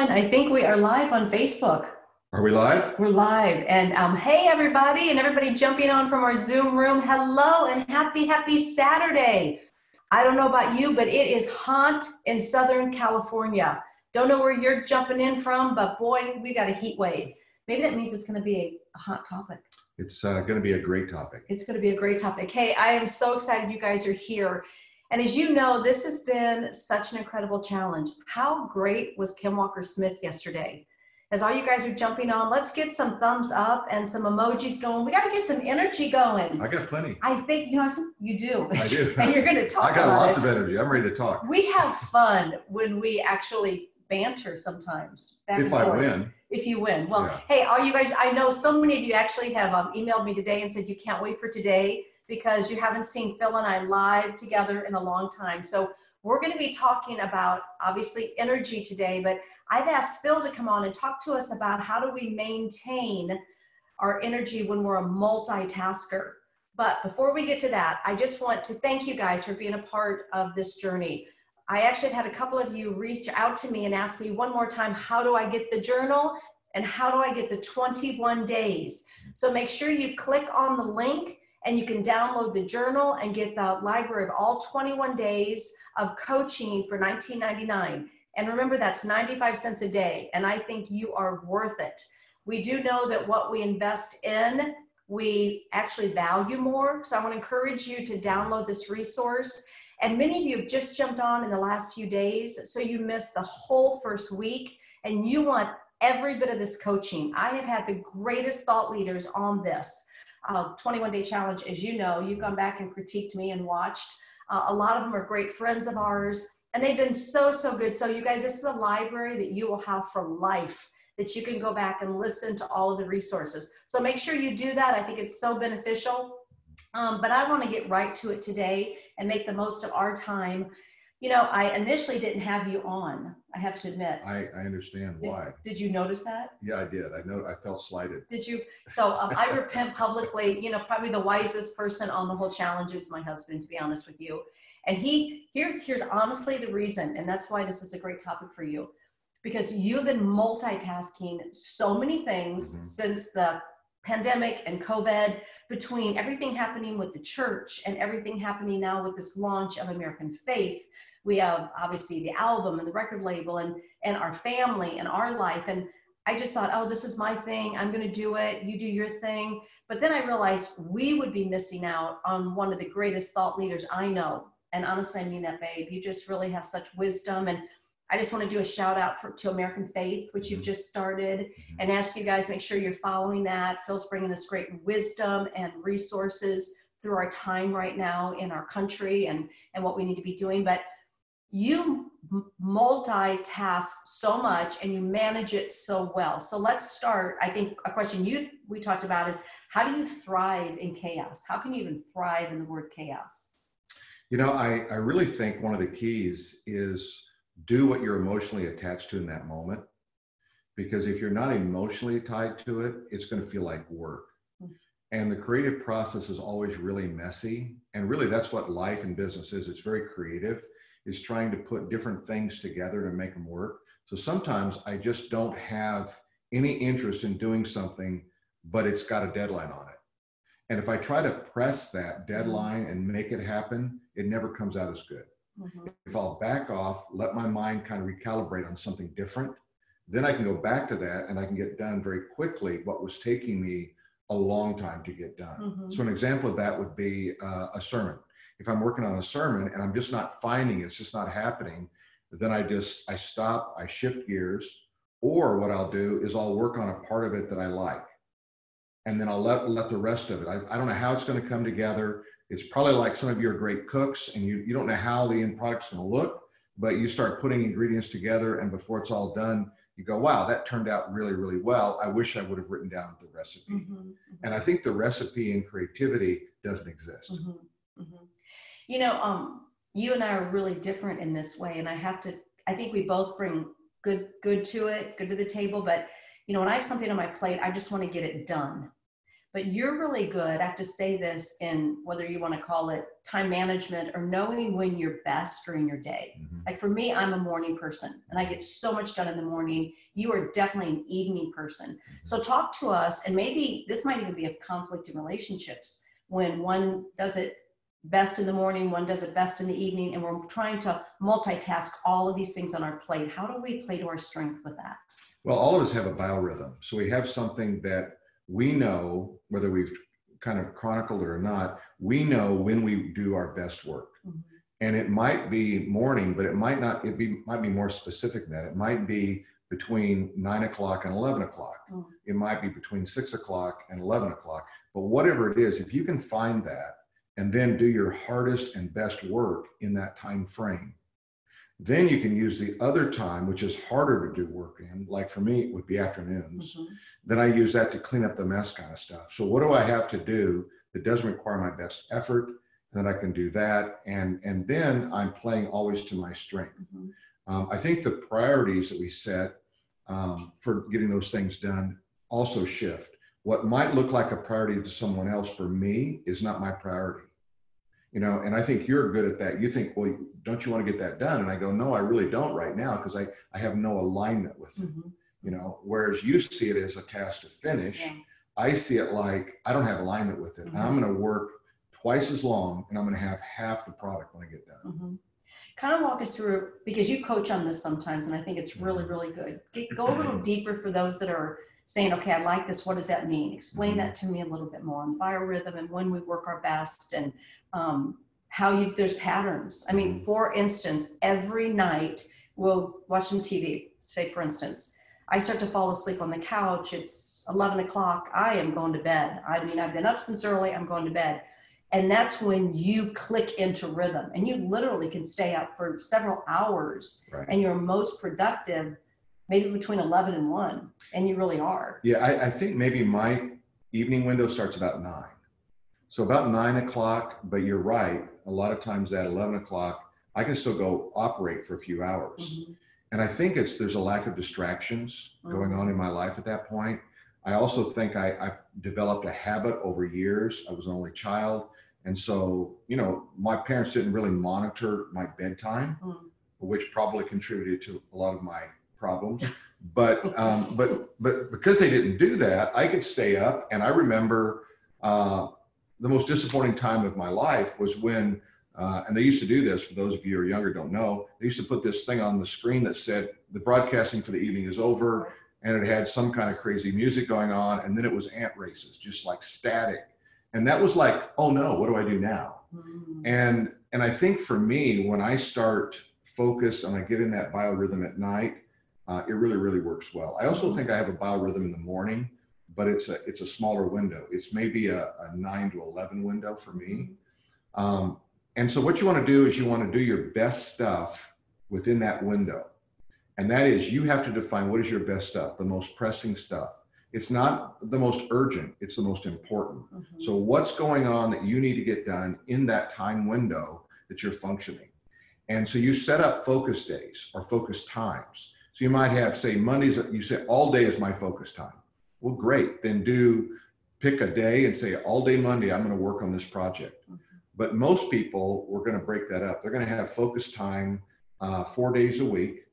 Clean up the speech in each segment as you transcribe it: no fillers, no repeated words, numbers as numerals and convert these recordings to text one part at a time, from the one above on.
doing? I think we are live on Facebook. Are we live? We're live. And hey, everybody, and everybody jumping on from our Zoom room. Hello and happy Saturday. I don't know about you, but it is hot in Southern California. Don't know where you're jumping in from, but boy, we got a heat wave. Maybe that means it's going to be a hot topic. It's going to be a great topic. It's going to be a great topic. Hey, I am so excited you guys are here. And as you know, this has been such an incredible challenge. How great was Kim Walker-Smith yesterday? As all you guys are jumping on, let's get some thumbs up and some emojis going. We got to get some energy going. I got plenty. I think, you do. I do. And you're going to talk about it. I got lots of energy. I'm ready to talk. We have fun when we actually banter sometimes. If I win. If you win. Well, yeah. Hey, all you guys, I know so many of you actually have emailed me today and said you can't wait for today because you haven't seen Phil and I live together in a long time. So we're going to be talking about, obviously, energy today, but I've asked Phil to come on and talk to us about how do we maintain our energy when we're a multitasker. But before we get to that, I just want to thank you guys for being a part of this journey. I actually have had a couple of you reach out to me and ask me one more time, how do I get the journal and how do I get the 21 days? So make sure you click on the link and you can download the journal and get the library of all 21 days of coaching for $19.99. And remember, that's 95 cents a day. And I think you are worth it. We do know that what we invest in, we actually value more. So I want to encourage you to download this resource. And many of you have just jumped on in the last few days. So you missed the whole first week and you want every bit of this coaching. I have had the greatest thought leaders on this 21-day challenge. As you know, you've gone back and critiqued me and watched. A lot of them are great friends of ours. And they've been so good. So you guys, this is a library that you will have for life, that you can go back and listen to all of the resources. So make sure you do that. I think it's so beneficial. But I want to get right to it today and make the most of our time. You know, I initially didn't have you on, I have to admit. I understand why. Did you notice that? Yeah, I did. I felt slighted. Did you? So I repent publicly. You know, probably the wisest person on the whole challenge is my husband, to be honest with you. And here's honestly the reason, and that's why this is a great topic for you, because you've been multitasking so many things since the pandemic and COVID, between everything happening with the church and everything happening now with this launch of American Faith. We have obviously the album and the record label and our family and our life. And I just thought, oh, this is my thing. I'm going to do it. You do your thing. But then I realized we would be missing out on one of the greatest thought leaders I know. And honestly, I mean that, babe. You just really have such wisdom. And I just want to do a shout out to American Faith, which you've just started, and ask you guys, make sure you're following that. Phil's bringing us great wisdom and resources through our time right now in our country and what we need to be doing. But you multitask so much and you manage it so well. So let's start. I think a question we talked about is, how do you thrive in chaos? How can you even thrive in the word chaos? You know, I really think one of the keys is do what you're emotionally attached to in that moment. Because if you're not emotionally tied to it, it's going to feel like work. And the creative process is always really messy. And really that's what life and business is. It's very creative. Is trying to put different things together to make them work. So sometimes I just don't have any interest in doing something, but it's got a deadline on it. And if I try to press that deadline and make it happen, it never comes out as good. If I'll back off, let my mind kind of recalibrate on something different, then I can go back to that and I can get done very quickly what was taking me a long time to get done. So an example of that would be a sermon. If I'm working on a sermon and I'm just not finding it's just not happening, then I stop, I shift gears, or what I'll do is I'll work on a part of it that I like. And then I'll let the rest of it. I don't know how it's going to come together. It's probably like some of you are great cooks and you don't know how the end product's going to look, but you start putting ingredients together and before it's all done, you go, wow, that turned out really, really well. I wish I would have written down the recipe. And I think the recipe in creativity doesn't exist. You know, you and I are really different in this way. And I think we both bring good to the table. But, you know, when I have something on my plate, I just want to get it done. but you're really good. I have to say this, in whether you want to call it time management or knowing when you're best during your day. Mm-hmm. Like for me, I'm a morning person and I get so much done in the morning. You are definitely an evening person. Mm-hmm. So talk to us, and maybe this might even be a conflict in relationships when one does it best in the morning, one does it best in the evening, and we're trying to multitask all of these things on our plate. How do we play to our strength with that? Well, all of us have a biorhythm. So we have something that we know, whether we've kind of chronicled it or not, we know when we do our best work. Mm-hmm. And it might be morning, but it might not, might be more specific than that. It might be between 9 o'clock and 11 o'clock. Mm-hmm. It might be between 6 o'clock and 11 o'clock. But whatever it is, if you can find that and then do your hardest and best work in that time frame, then you can use the other time, which is harder to do work in, like for me, it would be afternoons. Mm-hmm. Then I use that to clean up the mess kind of stuff. So what do I have to do that doesn't require my best effort? And then I can do that. And then I'm playing always to my strength. Mm-hmm. I think the priorities that we set for getting those things done also shift. What might look like a priority to someone else, for me, is not my priority. You know, and I think you're good at that. You think, well, don't you want to get that done? And I go, no, I really don't right now, because I have no alignment with it. Mm-hmm. You know, whereas you see it as a task to finish. Yeah. I see it like I don't have alignment with it. Mm-hmm. I'm going to work twice as long and I'm going to have half the product when I get done. Mm-hmm. Kind of walk us through, because you coach on this sometimes, and I think it's really, really good. Go a little deeper for those that are saying, okay, I like this. What does that mean? Explain mm-hmm. that to me a little bit more on biorhythm and when we work our best, and how there's patterns. I mean, for instance, every night we'll watch some TV. Say, for instance, I start to fall asleep on the couch. It's 11 o'clock. I am going to bed. I mean, I've been up since early. I'm going to bed. And that's when you click into rhythm, and you literally can stay up for several hours. Right. And you're most productive maybe between 11 and 1. And you really are. Yeah, I think maybe my evening window starts about 9. So about 9 o'clock, but you're right. A lot of times at 11 o'clock, I can still go operate for a few hours. Mm-hmm. And I think there's a lack of distractions going on in my life at that point. I also think I've developed a habit over years. I was an only child. And so, you know, my parents didn't really monitor my bedtime, which probably contributed to a lot of my problems. But because they didn't do that, I could stay up. And I remember the most disappointing time of my life was when, and they used to do this, for those of you who are younger don't know, they used to put this thing on the screen that said, the broadcasting for the evening is over, and it had some kind of crazy music going on, and then it was ant races, just like static. And that was like, oh no, what do I do now? And I think for me, when I start focused and I get in that biorhythm at night, it really, really works well. I also think I have a biorhythm in the morning, but it's a smaller window. It's maybe a 9 to 11 window for me. And so what you want to do is you want to do your best stuff within that window. And that is, you have to define what is your best stuff, the most pressing stuff. It's not the most urgent, it's the most important. So what's going on that you need to get done in that time window that you're functioning? And so you set up focus days or focus times. So you might have, say, Mondays, you say all day is my focus time. Well, great. Then pick a day and say, all day Monday, I'm going to work on this project. But most people, we're going to break that up. They're going to have focus time 4 days a week.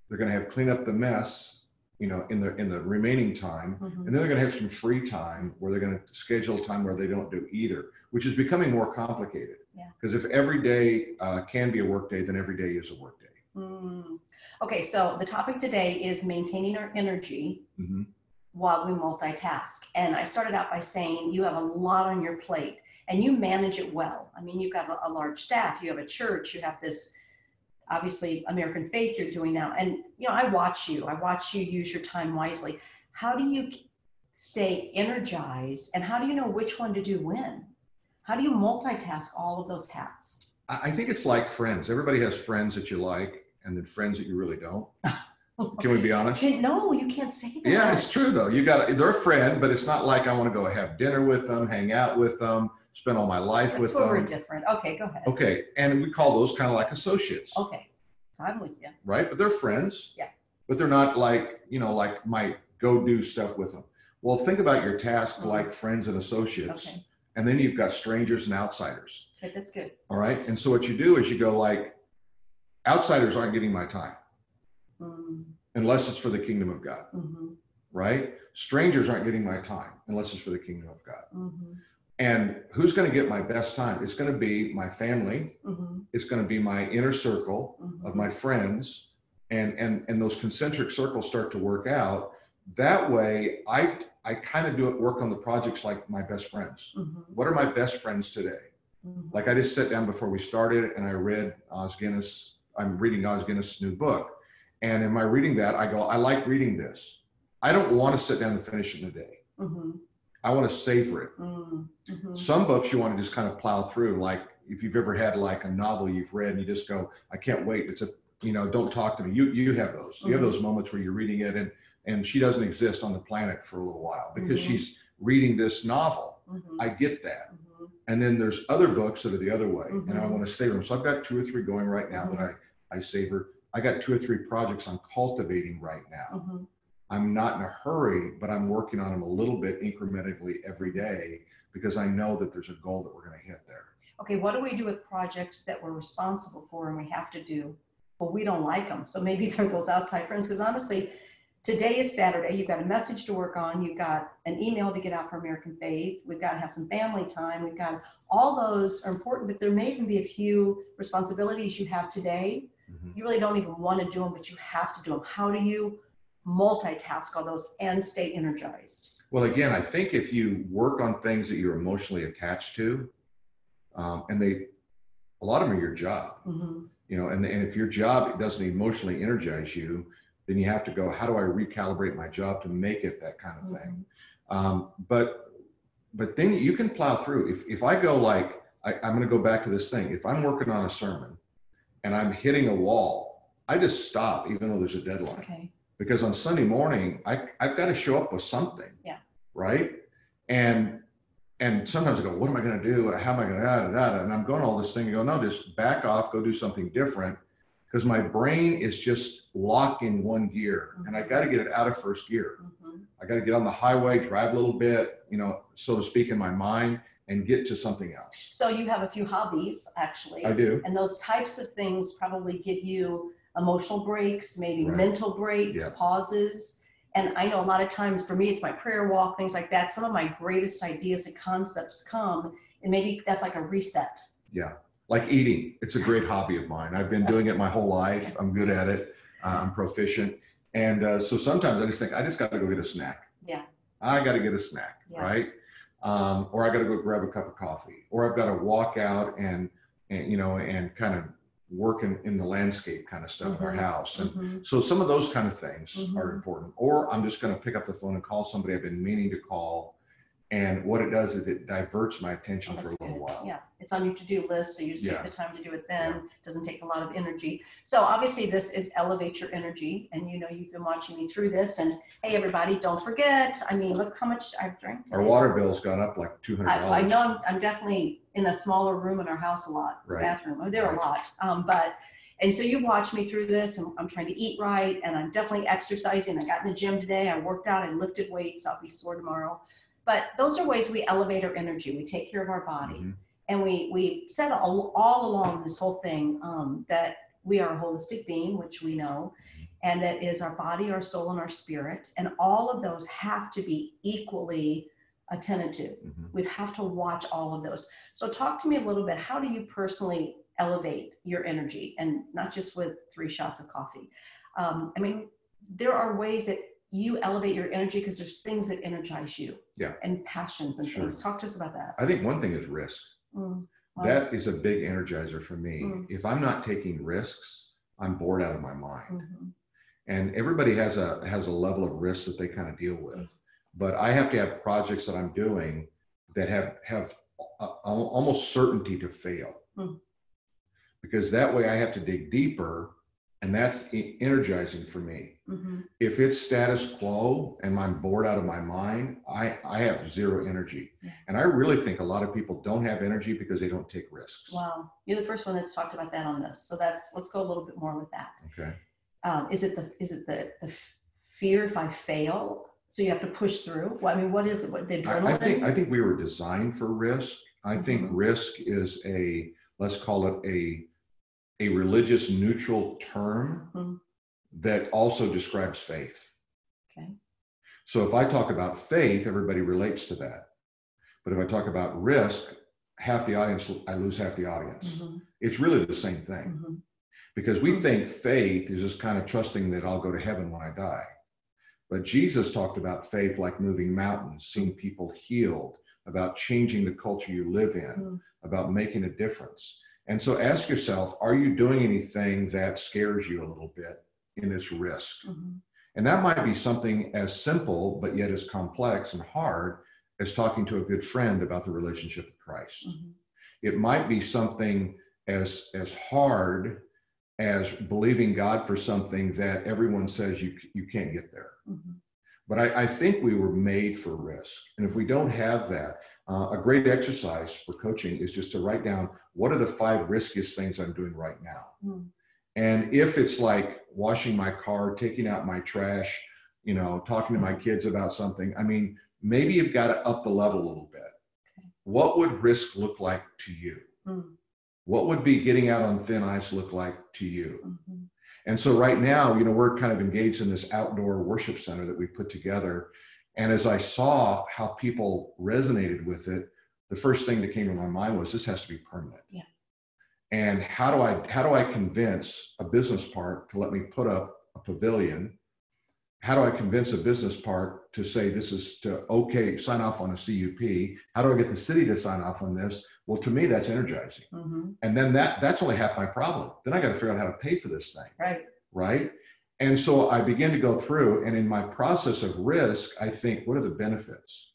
They're going to have clean up the mess, you know, in the remaining time. And then they're going to have some free time where they're going to schedule time where they don't do either, which is becoming more complicated. Because if every day can be a work day, then every day is a work day. Okay, so the topic today is maintaining our energy while we multitask. And I started out by saying you have a lot on your plate and you manage it well. I mean, you've got a large staff, you have a church, you have this, obviously, American faith you're doing now. And, you know, I watch you use your time wisely. How do you stay energized, and how do you know which one to do when? How do you multitask all of those hats? I think it's like friends. Everybody has friends that you like and then friends that you really don't. Can we be honest? No, you can't say that. Yeah, it's true though. They're a friend, but it's not like I want to go have dinner with them, hang out with them, spend all my life with them. That's where we're different. Okay, go ahead. Okay, and we call those kind of like associates. Okay, I'm with you. Right, but they're friends. Yeah. But they're not like, you know, like my go do stuff with them. Well, think about your task like friends and associates, Okay. and then you've got strangers and outsiders. Okay, that's good. All right. And so what you do is you go like, outsiders aren't getting my time unless it's for the kingdom of God. Right? Strangers aren't getting my time unless it's for the kingdom of God. And who's going to get my best time? It's going to be my family. It's going to be my inner circle of my friends, and those concentric circles start to work out. That way, I kind of work on the projects like my best friends. What are my best friends today? Like I just sat down before we started and I read Os Guinness. I'm reading Os Guinness' new book. And in my reading that, I go, I like reading this. I don't want to sit down and finish it in a day. I want to savor it. Some books you want to just kind of plow through. Like if you've ever had like a novel you've read and you just go, I can't wait. It's a, don't talk to me. You have those. You have those moments where you're reading it and she doesn't exist on the planet for a little while because she's reading this novel. I get that. And then there's other books that are the other way, and I want to savor them. So I've got 2 or 3 going right now that I savor. I got 2 or 3 projects I'm cultivating right now. I'm not in a hurry, but I'm working on them a little bit incrementally every day because I know that there's a goal that we're going to hit there. Okay, what do we do with projects that we're responsible for and we have to do, but we don't like them? So maybe they're those outside friends, because honestly, today is Saturday. You've got a message to work on. You've got an email to get out for American Faith. We've got to have some family time. We've got all those are important, but there may even be a few responsibilities you have today. You really don't even want to do them, but you have to do them. How do you multitask all those and stay energized? Well, again, I think if you work on things that you're emotionally attached to, and a lot of them are your job, and if your job doesn't emotionally energize you, then you have to go, how do I recalibrate my job to make it that kind of thing? But then you can plow through. If I go like, I'm going to go back to this thing. If I'm working on a sermon and I'm hitting a wall, I just stop, even though there's a deadline. Okay. Because on Sunday morning, I've got to show up with something. Yeah. Right. And sometimes I go, what am I going to do? How am I going to, and I'm going all this thing and go, no, just back off, go do something different. Because my brain is just locked in one gear and I got to get it out of first gear. I got to get on the highway, drive a little bit, so to speak, in my mind and get to something else. So you have a few hobbies, actually. I do. And those types of things probably give you emotional breaks, maybe mental breaks, pauses. And I know a lot of times for me, it's my prayer walk, things like that. Some of my greatest ideas and concepts come, and maybe that's like a reset. Yeah. Like eating. It's a great hobby of mine. I've been doing it my whole life. I'm good at it. I'm proficient. And so sometimes I just think, I just got to go get a snack. Yeah. I got to get a snack, right? Or I got to go grab a cup of coffee. Or I've got to walk out and kind of work in the landscape kind of stuff in our house. And so some of those kind of things are important. Or I'm just going to pick up the phone and call somebody I've been meaning to call. And what it does is it diverts my attention for a little while. Yeah, it's on your to-do list, so you just take the time to do it then. It doesn't take a lot of energy. So obviously this is Elevate Your Energy, and you've been watching me through this. And hey, everybody, don't forget, look how much I've drank today. Our water bill's gone up like $200. I know I'm definitely in a smaller room in our house a lot, bathroom. There are a lot, and so you watched me through this, and I'm trying to eat right, and I'm definitely exercising. I got in the gym today. I worked out. I lifted weights. I'll be sore tomorrow. But those are ways we elevate our energy. We take care of our body. And we said all along this whole thing that we are a holistic being, which we know, and that is our body, our soul, and our spirit. And all of those have to be equally attended to. We have to watch all of those. So talk to me a little bit. How do you personally elevate your energy? And not just with 3 shots of coffee. There are ways that you elevate your energy because there's things that energize you and passions and things. Talk to us about that. I think one thing is risk. That is a big energizer for me. If I'm not taking risks, I'm bored out of my mind. And everybody has a level of risk that they kind of deal with. But I have to have projects that I'm doing that have almost certainty to fail. Because that way I have to dig deeper. And that's energizing for me. If it's status quo and I'm bored out of my mind, I have zero energy. And I really think a lot of people don't have energy because they don't take risks. Wow. You're the first one that's talked about that on this. So let's go a little bit more with that. Okay. Is it the fear if I fail? So you have to push through. Well, I mean, what is it? What the adrenaline? I think we were designed for risk. I think risk is let's call it a religious neutral term that also describes faith. Okay. So if I talk about faith, everybody relates to that. But if I talk about risk, half the audience, I lose half the audience. It's really the same thing. Because we think faith is just kind of trusting that I'll go to heaven when I die. But Jesus talked about faith like moving mountains, seeing people healed, about changing the culture you live in, about making a difference. And so ask yourself, are you doing anything that scares you a little bit in this risk? And that might be something as simple, but yet as complex and hard as talking to a good friend about the relationship with Christ. It might be something as hard as believing God for something that everyone says you can't get there. But I think we were made for risk. And if we don't have that, a great exercise for coaching is just to write down, what are the 5 riskiest things I'm doing right now? And if it's like washing my car, taking out my trash, talking to my kids about something, I mean, maybe you've got to up the level a little bit. What would risk look like to you? What would be getting out on thin ice look like to you? And so right now, we're kind of engaged in this outdoor worship center that we put together. And as I saw how people resonated with it, the first thing that came to my mind was, this has to be permanent. And how do I convince a business park to let me put up a pavilion? How do I convince a business park to say this is sign off on a CUP? How do I get the city to sign off on this? Well, to me, that's energizing. And then that's only half my problem. Then I got to figure out how to pay for this thing. Right. And so I began to go through, and in my process of risk, I think, what are the benefits?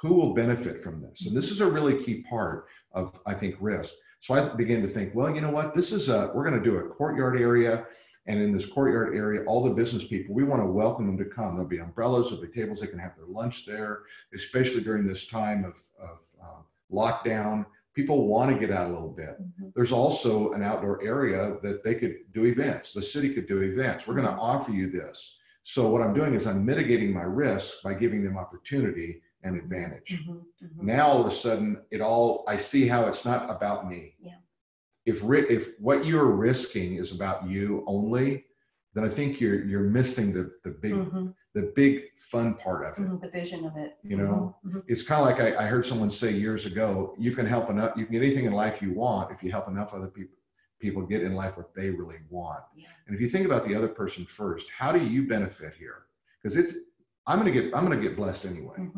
Who will benefit from this? And this is a really key part of, I think, risk. So I began to think, well, you know what? We're going to do a courtyard area. And in this courtyard area, all the business people, we want to welcome them to come. There'll be umbrellas, there'll be tables, they can have their lunch there, especially during this time of lockdown. People want to get out a little bit. There's also an outdoor area that they could do events. The city could do events. We're going to offer you this. So what I'm doing is I'm mitigating my risk by giving them opportunity and advantage. Now, all of a sudden, I see how it's not about me. If what you're risking is about you only, then I think you're missing the big fun part of it. The vision of it. It's kind of like I heard someone say years ago, you can get anything in life you want if you help enough other people get in life what they really want. And if you think about the other person first, how do you benefit here? Because I'm gonna get blessed anyway.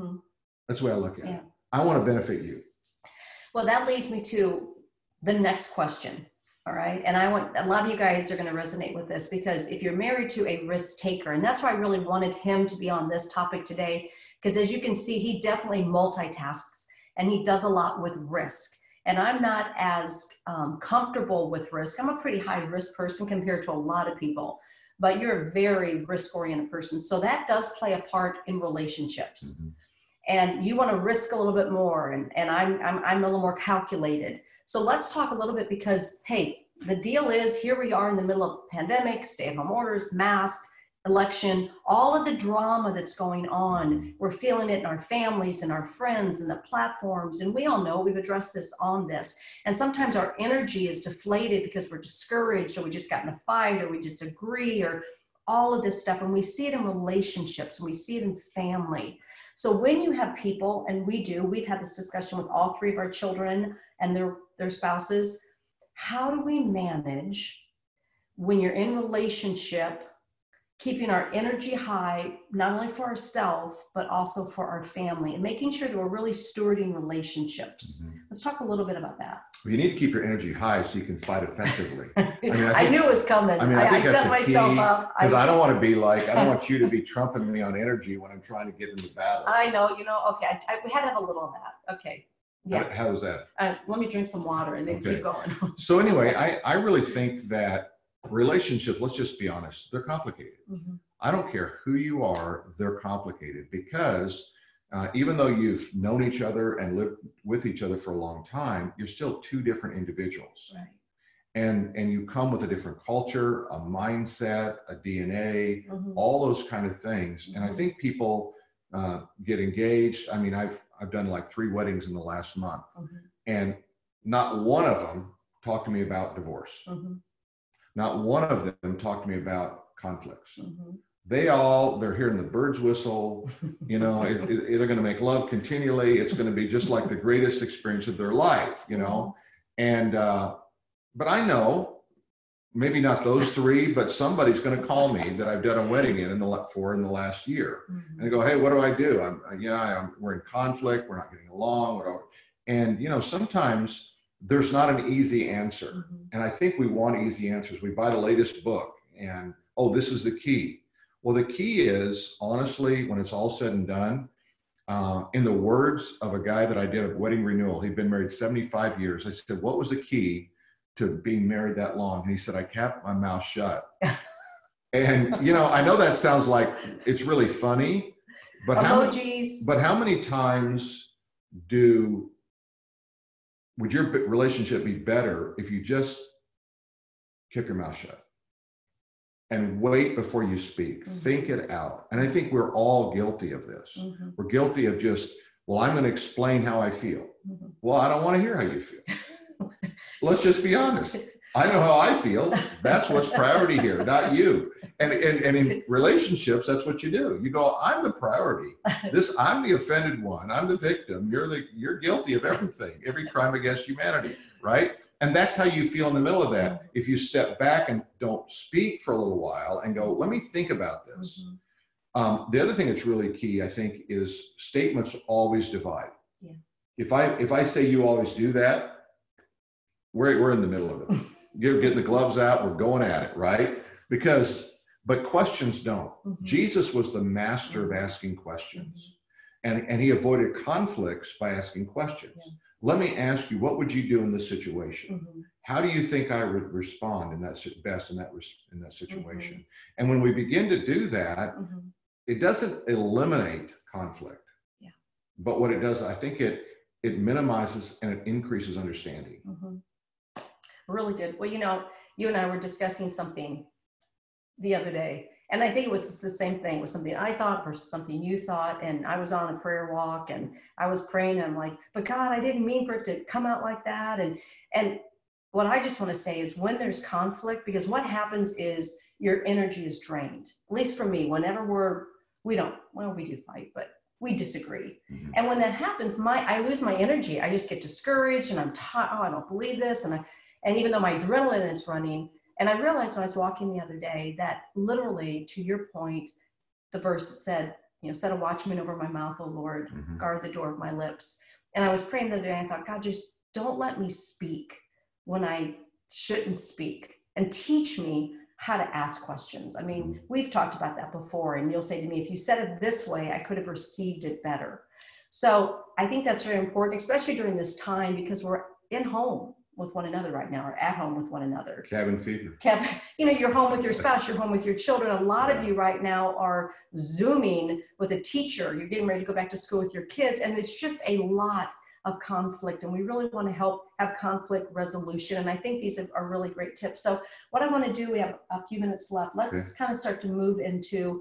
That's the way I look at it. I want to benefit you. Well, that leads me to the next question. All right. And a lot of you guys are going to resonate with this, because if you're married to a risk taker, and that's why I really wanted him to be on this topic today, because as you can see, he definitely multitasks and he does a lot with risk. And I'm not as comfortable with risk. I'm a pretty high risk person compared to a lot of people, but you're a very risk oriented person. So that does play a part in relationships. And you want to risk a little bit more. And I'm a little more calculated. So let's talk a little bit, because, hey, the deal is, here we are in the middle of pandemic, stay-at-home orders, mask, election, all of the drama that's going on. We're feeling it in our families and our friends and the platforms. And we all know, we've addressed this on this. And sometimes our energy is deflated because we're discouraged, or we just got in a fight, or we disagree, or all of this stuff. And we see it in relationships, and we see it in family. So when you have people, and we've had this discussion with all 3 of our children and their spouses, how do we manage when you're in relationship, keeping our energy high, not only for ourselves, but also for our family, and making sure that we're really stewarding relationships? Let's talk a little bit about that. Well, you need to keep your energy high so you can fight effectively. I knew it was coming. I set myself up. Because I don't want you to be trumping me on energy when I'm trying to get into battle. I know, okay. We had to have a little of that. Okay. Yeah. How was that? Let me drink some water and then keep going. So anyway, I really think that relationships, let's just be honest, they're complicated. I don't care who you are, they're complicated, because even though you've known each other and lived with each other for a long time, you're still 2 different individuals. Right. And you come with a different culture, a mindset, a DNA, all those kind of things. And I think people get engaged. I mean, I've done like 3 weddings in the last month, and not one of them talked to me about divorce. Not one of them talked to me about conflicts. They're hearing the birds whistle, you know, they're going to make love continually. It's going to be just like the greatest experience of their life, you know. And, but I know, maybe not those 3, but somebody's going to call me that I've done a wedding in the last year. And they go, hey, what do I do? We're in conflict. We're not getting along. Whatever. And, you know, sometimes there's not an easy answer. And I think we want easy answers. We buy the latest book and, oh, this is the key. Well, the key is, honestly, when it's all said and done, in the words of a guy that I did a wedding renewal, he'd been married 75 years. I said, what was the key to being married that long? And he said, I kept my mouth shut. And, you know, I know that sounds like it's really funny, but how many times would your relationship be better if you just kept your mouth shut and wait before you speak? Think it out. And I think we're all guilty of this. We're guilty of just, well, I'm going to explain how I feel. Well, I don't want to hear how you feel. Let's just be honest. I know how I feel. That's what's priority here, not you. And in relationships, that's what you do. You go, I'm the priority. I'm the offended one. I'm the victim. You're guilty of everything, every crime against humanity, right? And that's how you feel in the middle of that. If you step back and don't speak for a little while and go, let me think about this. The other thing that's really key, I think, is statements always divide. If I say you always do that, we're in the middle of it. You're getting the gloves out, we're going at it, right? But questions don't. Jesus was the master of asking questions. And he avoided conflicts by asking questions. Let me ask you, what would you do in this situation? How do you think I would respond in that situation? And when we begin to do that, it doesn't eliminate conflict. But what it does, I think it minimizes and it increases understanding. Really good. Well, you know, you and I were discussing something the other day, and I think it was just the same thing. It was something I thought versus something you thought. And I was on a prayer walk and I was praying and I'm like, but God, I didn't mean for it to come out like that. And what I just want to say is, when there's conflict, because what happens is your energy is drained. At least for me, whenever we do fight, but we disagree. And when that happens, I lose my energy. I just get discouraged and I'm tired. Oh, I don't believe this. And even though my adrenaline is running, and I realized when I was walking the other day that literally, to your point, the verse said, you know, set a watchman over my mouth, O Lord, guard the door of my lips. And I was praying the other day, and I thought, God, just don't let me speak when I shouldn't speak, and teach me how to ask questions. I mean, we've talked about that before, and you'll say to me, if you said it this way, I could have received it better. So I think that's very important, especially during this time, because we're in home with one another right now, or at home with one another. Cabin fever. You know, you're home with your spouse, you're home with your children. A lot of you right now are Zooming with a teacher. You're getting ready to go back to school with your kids. And it's just a lot of conflict. And we really want to help have conflict resolution. And I think these are really great tips. So what I want to do, we have a few minutes left. Let's kind of start to move into,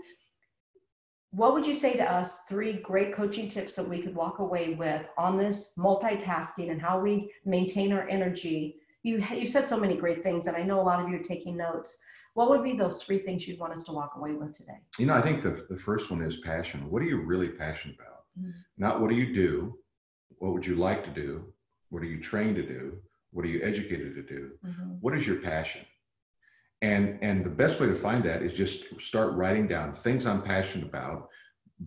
what would you say to us, 3 great coaching tips that we could walk away with on this multitasking and how we maintain our energy? You said so many great things, and I know a lot of you are taking notes. What would be those 3 things you'd want us to walk away with today? You know, I think the first one is passion. What are you really passionate about? Not what do you do? What would you like to do? What are you trained to do? What are you educated to do? What is your passion? And the best way to find that is just start writing down things I'm passionate about,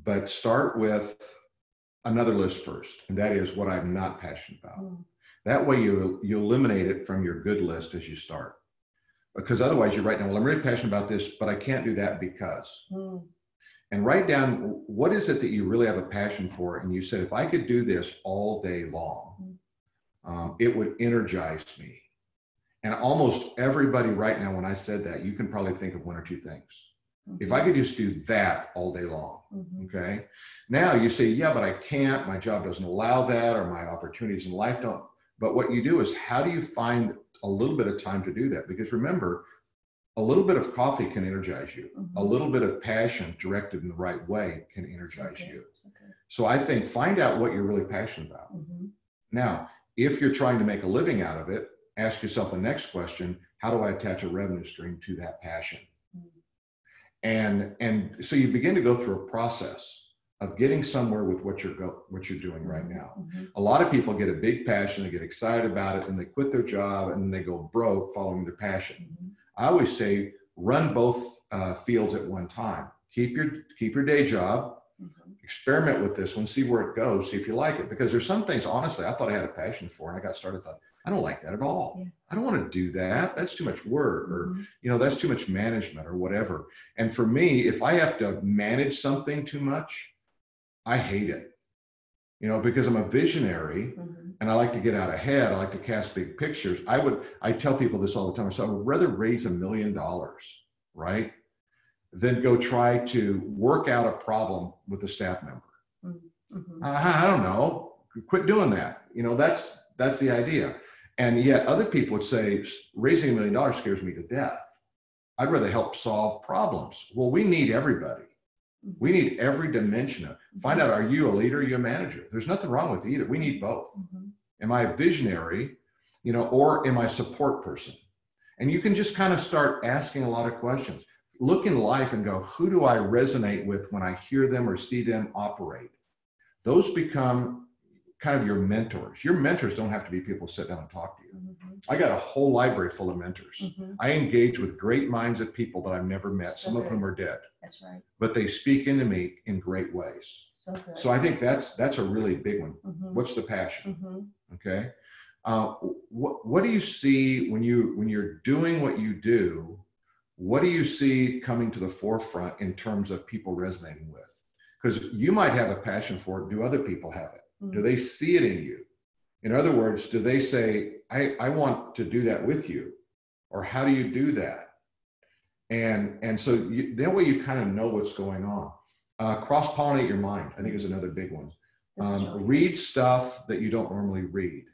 but start with another list first. And that is what I'm not passionate about. That way you eliminate it from your good list as you start. Because otherwise you're writing down, well, I'm really passionate about this, but I can't do that because. And write down, what is it that you really have a passion for? And you said, if I could do this all day long, it would energize me. And almost everybody right now, when I said that, you can probably think of 1 or 2 things. If I could just do that all day long, okay? Now you say, yeah, but I can't, my job doesn't allow that, or my opportunities in life don't. But what you do is, how do you find a little bit of time to do that? Because remember, a little bit of coffee can energize you. Mm-hmm. A little bit of passion directed in the right way can energize you. Okay. So I think find out what you're really passionate about. Mm-hmm. Now, if you're trying to make a living out of it, ask yourself the next question: how do I attach a revenue stream to that passion? Mm-hmm. And so you begin to go through a process of getting somewhere with what you're doing right now. Mm-hmm. A lot of people get a big passion, they get excited about it, and they quit their job and they go broke following their passion. Mm-hmm. I always say, run both fields at one time. Keep your day job. Mm-hmm. Experiment with this one, see where it goes, see if you like it. Because there's some things, honestly, I thought I had a passion for, and I got started, thought, I don't like that at all. Yeah. I don't want to do that. That's too much work, or, Mm-hmm. you know, that's too much management or whatever. And for me, if I have to manage something too much, I hate it, you know, because I'm a visionary. Mm-hmm. And I like to get out ahead. I like to cast big pictures. I tell people this all the time. So I would rather raise $1 million, right, than go try to work out a problem with a staff member. Mm-hmm. I don't know. Quit doing that. You know, that's the idea. And yet other people would say, raising $1 million scares me to death. I'd rather help solve problems. Well, we need everybody. We need every dimension of find out, are you a leader, are you a manager? There's nothing wrong with either. We need both. Mm-hmm. Am I a visionary, you know, or am I a support person? And you can just kind of start asking a lot of questions. Look in life and go, who do I resonate with when I hear them or see them operate? Those become kind of your mentors. Your mentors don't have to be people who sit down and talk to you. Mm-hmm. I got a whole library full of mentors. Mm-hmm. I engage with great minds of people that I've never met. So Some of good. them are dead. That's right. But they speak into me in great ways. So good. So I think that's a really big one. Mm-hmm. What's the passion? Mm-hmm. Okay. What do you see when you're doing what you do? What do you see coming to the forefront in terms of people resonating with? Because you might have a passion for it. Do other people have it? Mm-hmm. Do they see it in you? In other words, do they say, I want to do that with you? Or how do you do that? And so that way you kind of know what's going on. Cross-pollinate your mind, I think, is another big one. Read stuff that you don't normally read.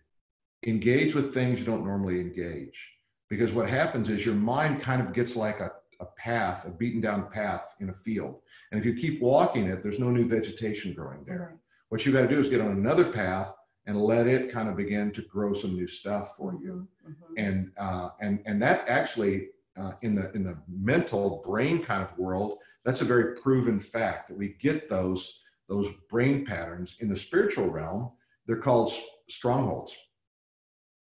Engage with things you don't normally engage. Because what happens is your mind kind of gets like a path, a beaten down path in a field. And if you keep walking it, there's no new vegetation growing there. Right. What you got to do is get on another path and let it kind of begin to grow some new stuff for you. Mm-hmm. And that actually, in the mental brain kind of world, that's a very proven fact that we get those brain patterns. In the spiritual realm, they're called strongholds.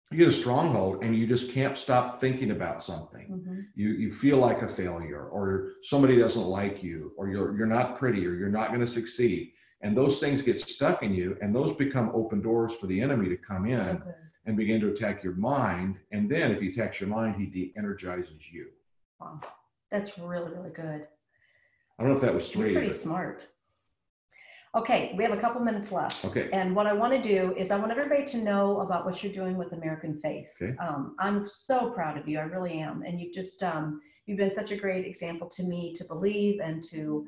You get a stronghold and you just can't stop thinking about something. Mm-hmm. You feel like a failure, or somebody doesn't like you, or you're not pretty, or you're not going to succeed. And those things get stuck in you, and those become open doors for the enemy to come in and begin to attack your mind. And then if he attacks your mind, he de-energizes you. Wow. That's really, really good. I don't know if that was 3. You're pretty smart. Okay, we have a couple minutes left. Okay. And what I want to do is I want everybody to know about what you're doing with American Faith. Okay. I'm so proud of you. I really am. And you've just, you've been such a great example to me to believe and to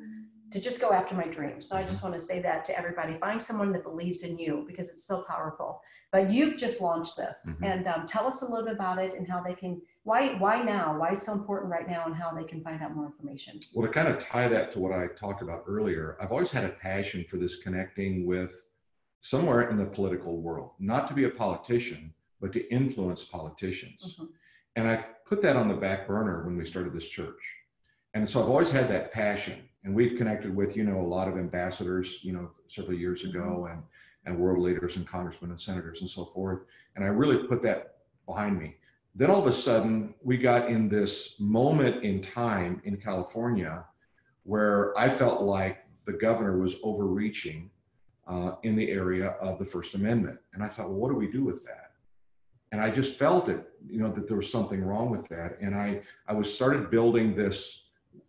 just go after my dreams. So I just want to say that to everybody. Find someone that believes in you, because it's so powerful. But you've just launched this. Mm-hmm. And tell us a little bit about it and how they can, why now? Why it's so important right now, and how they can find out more information. Well, to kind of tie that to what I talked about earlier, I've always had a passion for this connecting with somewhere in the political world, not to be a politician, but to influence politicians. Mm-hmm. And I put that on the back burner when we started this church. And so I've always had that passion. And we've connected with, a lot of ambassadors, several years ago, Mm-hmm. and world leaders and congressmen and senators and so forth. And I really put that behind me. Then all of a sudden, we got in this moment in time in California where I felt like the governor was overreaching in the area of the First Amendment. And I thought, well, what do we do with that? And I just felt it, that there was something wrong with that. And I started building this,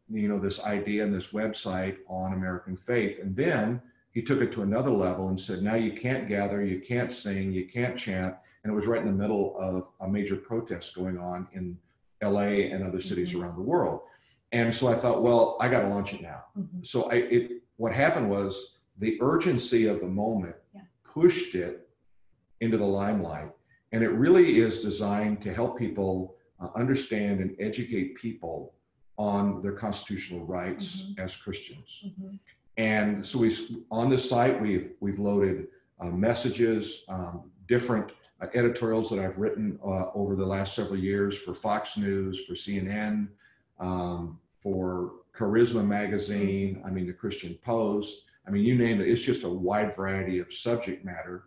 this idea and this website on American Faith. And then he took it to another level and said, now you can't gather, you can't sing, you can't chant. And it was right in the middle of a major protest going on in LA and other cities Mm-hmm. around the world. And so I thought, well, I got to launch it now. Mm-hmm. So what happened was the urgency of the moment pushed it into the limelight. And it really is designed to help people understand and educate people on their constitutional rights as Christians. And so on this site, we've loaded messages, different editorials that I've written over the last several years for Fox News, for CNN, for Charisma Magazine, I mean, the Christian Post, I mean, you name it, it's just a wide variety of subject matter.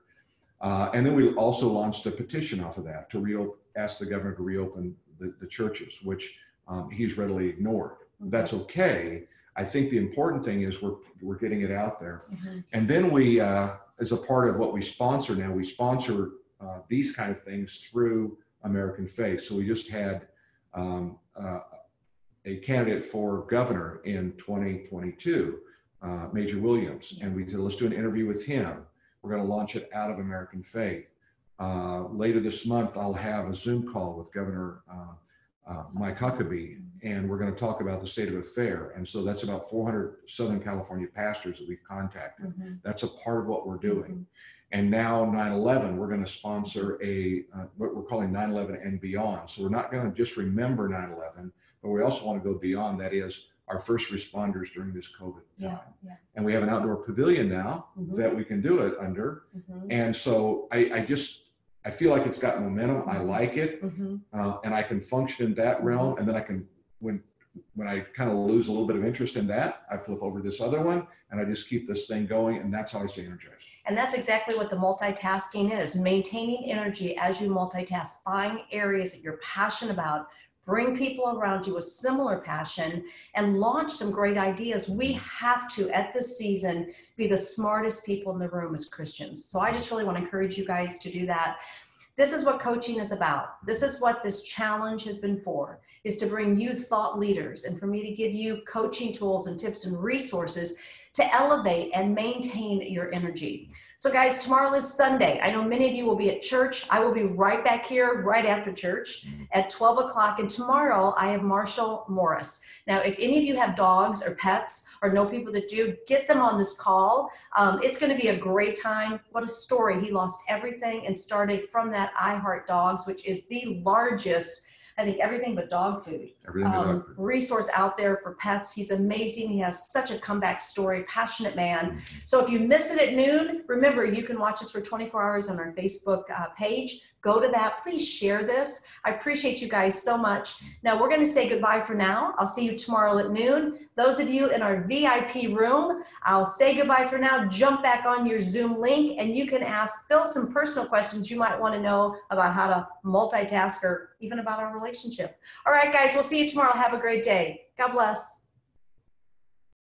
And then we also launched a petition off of that to ask the governor to reopen the churches, which he's readily ignored. That's okay. I think the important thing is we're getting it out there. And then we, as a part of what we sponsor now, we sponsor these kind of things through American Faith. So we just had a candidate for governor in 2022, Major Williams, and we said, let's do an interview with him. We're going to launch it out of American Faith. Later this month, I'll have a Zoom call with Governor Mike Huckabee, and we're going to talk about the state of affair. And so that's about 400 Southern California pastors that we've contacted. That's a part of what we're doing. And now 9/11, we're going to sponsor what we're calling 9/11 and beyond. So we're not going to just remember 9/11, but we also want to go beyond. That is our first responders during this COVID time. And we have an outdoor pavilion now that we can do it under. And so I feel like it's got momentum. I like it, and I can function in that realm. And then I can, when I kind of lose a little bit of interest in that, I flip over to this other one, and I just keep this thing going. And that's how I stay energized. And that's exactly what the multitasking is: maintaining energy as you multitask. Find areas that you're passionate about. Bring people around you with similar passion and launch some great ideas. We have to, at this season, be the smartest people in the room as Christians. So I just really want to encourage you guys to do that. This is what coaching is about. This is what this challenge has been for, is to bring you thought leaders and for me to give you coaching tools and tips and resources to elevate and maintain your energy. So guys, tomorrow is Sunday. I know many of you will be at church. I will be right back here right after church at 12 o'clock. And tomorrow I have Marshall Morris. Now, if any of you have dogs or pets or know people that do, get them on this call. It's going to be a great time. What a story. He lost everything and started from that I Heart Dogs, which is the largest, I think, everything but dog food resource out there for pets. He's amazing. He has such a comeback story, passionate man. So if you miss it at noon, remember, you can watch us for 24 hours on our Facebook page. Go to that. Please share this. I appreciate you guys so much. Now we're going to say goodbye for now. I'll see you tomorrow at noon. Those of you in our VIP room, I'll say goodbye for now. Jump back on your Zoom link and you can ask Phil some personal questions you might want to know about how to multitask or even about our relationship. All right, guys, we'll see you tomorrow. Have a great day. God bless.